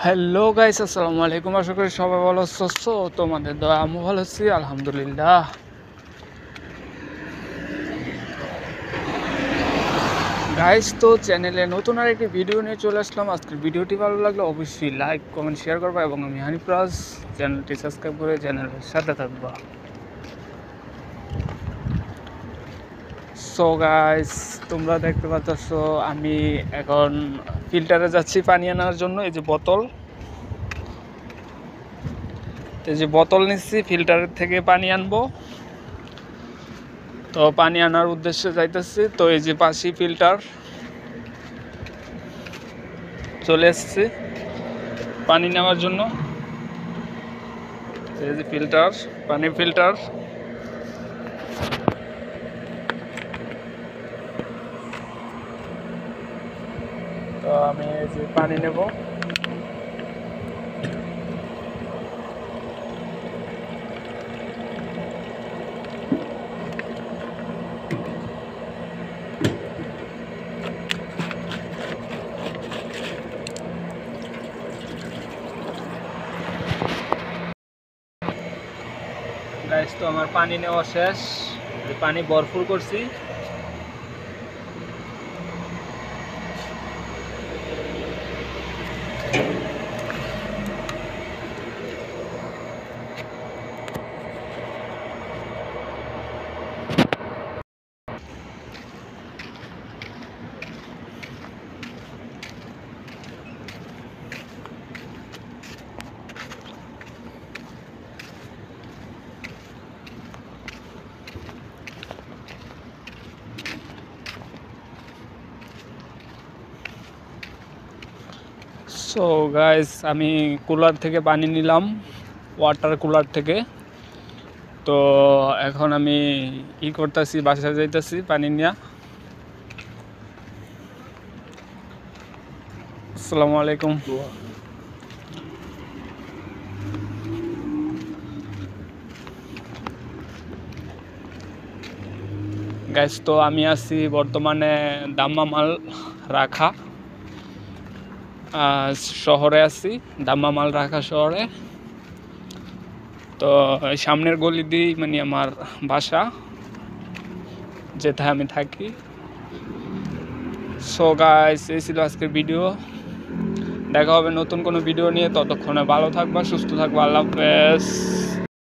Hello guys, আসসালামু আলাইকুম। আশা করি সবাই ভালো আছো। তোমাদের দয়া আমি ভালো আছি, আলহামদুলিল্লাহ। গাইস, তো চ্যানেলে নতুন আর একটি ভিডিও নিয়ে চলে আসলাম। আজকের ভিডিওটি ভালো লাগলে অবশ্যই লাইক কমেন্ট শেয়ার করবা এবং আমি হানিপ্রাস চ্যানেলটি সাবস্ক্রাইব করে চ্যানেলের সাথে থাকবা। সো গাইস, তোমরা দেখতে পাচ্ছ আমি এখন ফিল্টারে যাচ্ছি পানি আনার জন্য। এই যে বোতল নিচ্ছি, ফিল্টারের থেকে পানি আনবো। তো পানি আনার উদ্দেশ্যে যাইতেছি। তো এই যে পাশি ফিল্টার চলে এসছে পানি নেওয়ার জন্য। এই যে ফিল্টার, পানি ফিল্টার। তো আমি এই যে পানি নেব। গাইস, তো আমার পানি নেওয়া শেষ। পানি ভরপুর করছি। সো গাইস, আমি কুলার থেকে পানি নিলাম, ওয়াটার কুলার থেকে। তো এখন আমি করতেছি, বাসায় যাইতেছি পানি নিয়ে। আসসালামু আলাইকুম। গাইস, তো আমি আছি বর্তমানে দাম্মামাল রাখা শহরে আছি, দাম্মামাল রাখা শহরে। তো সামনের গলি দিয়েই মানে আমার বাসা, যেথায় আমি থাকি। সো গাইস, এই ছিল আজকের ভিডিও। দেখা হবে নতুন কোনো ভিডিও নিয়ে। ততক্ষণে ভালো থাকবা, সুস্থ থাকবা। আল্লাহ হাফেজ।